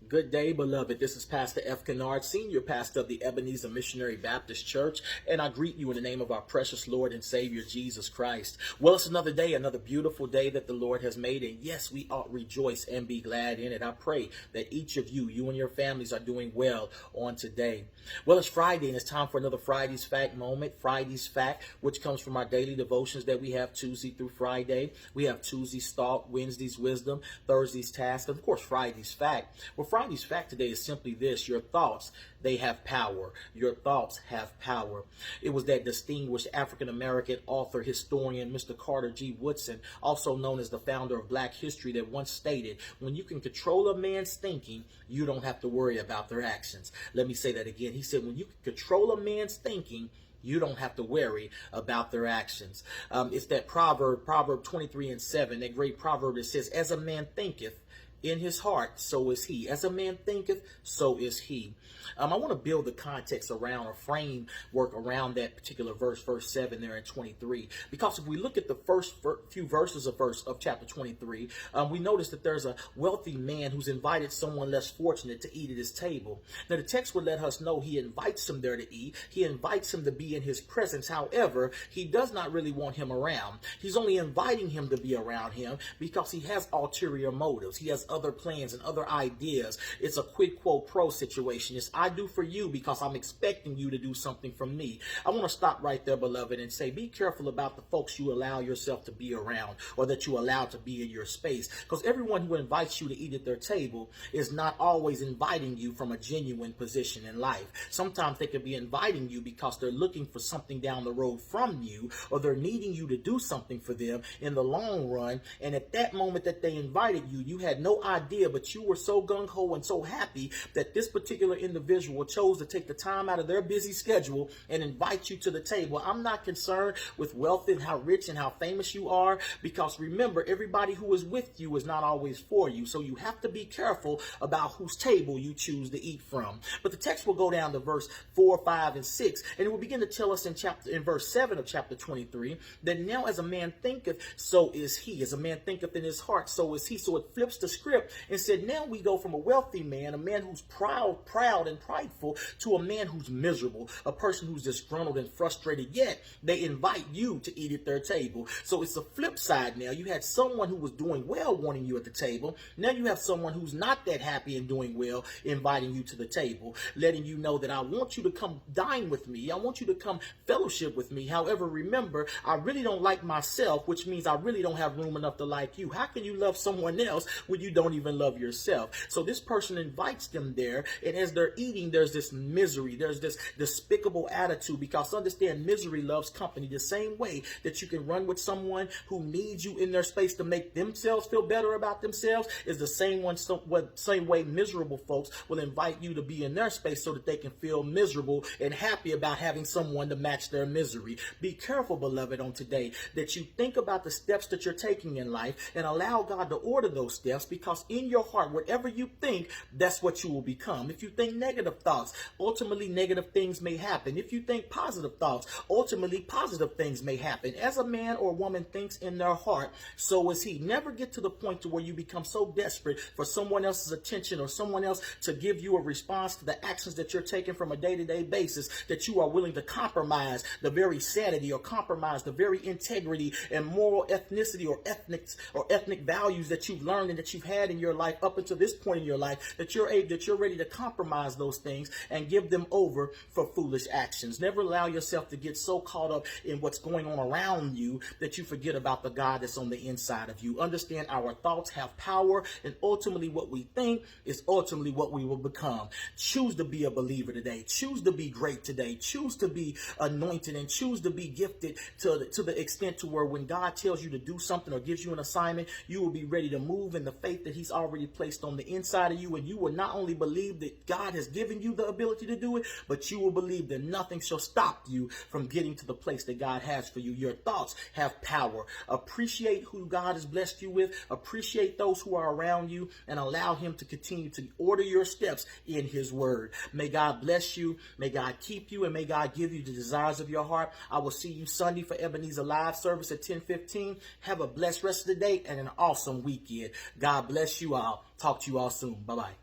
Good day, beloved. This is Pastor F. Kinard, Senior Pastor of the Ebenezer Missionary Baptist Church, and I greet you in the name of our precious Lord and Savior, Jesus Christ. Well, it's another day, another beautiful day that the Lord has made, and yes, we ought rejoice and be glad in it. I pray that each of you and your families are doing well on today. Well, it's Friday, and it's time for another Friday's Fact moment. Friday's Fact, which comes from our daily devotions that we have Tuesday through Friday. We have Tuesday's Thought, Wednesday's Wisdom, Thursday's Task, and of course, Friday's Fact. Well, Friday's fact today is simply this: your thoughts, they have power. Your thoughts have power. It was that distinguished African-American author, historian, Mr. Carter G. Woodson, also known as the founder of Black history, that once stated, when you can control a man's thinking, you don't have to worry about their actions. Let me say that again. He said, when you can control a man's thinking, you don't have to worry about their actions. It's that Proverb 23:7, that great proverb that says, as a man thinketh in his heart, so is he. As a man thinketh, so is he. I want to build the context around, a framework around that particular verse 7 there in 23. Because if we look at the first few verses of chapter 23, we notice that there's a wealthy man who's invited someone less fortunate to eat at his table. Now, the text would let us know he invites him there to eat. He invites him to be in his presence. However, he does not really want him around. He's only inviting him to be around him because he has ulterior motives. He has other plans and other ideas. It's a quid quo pro situation. It's I do for you because I'm expecting you to do something from me. I want to stop right there, beloved, and say be careful about the folks you allow yourself to be around or that you allow to be in your space, because everyone who invites you to eat at their table is not always inviting you from a genuine position in life. Sometimes they could be inviting you because they're looking for something down the road from you, or they're needing you to do something for them in the long run, and at that moment that they invited you, you had no idea, but you were so gung-ho and so happy that this particular individual chose to take the time out of their busy schedule and invite you to the table. I'm not concerned with wealth and how rich and how famous you are, because remember, everybody who is with you is not always for you. So you have to be careful about whose table you choose to eat from. But the text will go down to verse 4, 5, and 6, and it will begin to tell us in verse 7 of chapter 23 that now as a man thinketh, so is he. As a man thinketh in his heart, so is he. So it flips the script and said, now we go from a wealthy man, a man who's proud and prideful, to a man who's miserable, a person who's disgruntled and frustrated, yet they invite you to eat at their table. So it's the flip side now. You had someone who was doing well wanting you at the table. Now you have someone who's not that happy and doing well inviting you to the table, letting you know that I want you to come dine with me. I want you to come fellowship with me. However, remember, I really don't like myself, which means I really don't have room enough to like you. How can you love someone else when you don't even love yourself? So this person invites them there, and as they're eating, there's this misery, there's this despicable attitude, because understand, misery loves company. The same way that you can run with someone who needs you in their space to make themselves feel better about themselves is the same way miserable folks will invite you to be in their space so that they can feel miserable and happy about having someone to match their misery. Be careful, beloved, on today that you think about the steps that you're taking in life and allow God to order those steps, because in your heart, whatever you think, that's what you will become. If you think negative thoughts, ultimately negative things may happen. If you think positive thoughts, ultimately positive things may happen. As a man or woman thinks in their heart, so is he. Never get to the point to where you become so desperate for someone else's attention or someone else to give you a response to the actions that you're taking from a day-to-day basis that you are willing to compromise the very sanity or compromise the very integrity and moral ethnicity or ethnic values that you've learned and that you've had in your life up until this point in your life, that you're ready to compromise those things and give them over for foolish actions. Never allow yourself to get so caught up in what's going on around you that you forget about the God that's on the inside of you. Understand, our thoughts have power, and ultimately what we think is ultimately what we will become. Choose to be a believer today. Choose to be great today. Choose to be anointed and choose to be gifted to the extent to where when God tells you to do something or gives you an assignment, you will be ready to move in the faith that he's already placed on the inside of you, and you will not only believe that God has given you the ability to do it, but you will believe that nothing shall stop you from getting to the place that God has for you. Your thoughts have power. Appreciate who God has blessed you with. Appreciate those who are around you, and allow him to continue to order your steps in his word. May God bless you. May God keep you, and may God give you the desires of your heart. I will see you Sunday for Ebenezer live service at 10:15. Have a blessed rest of the day and an awesome weekend. God bless you all. Talk to you all soon. Bye-bye.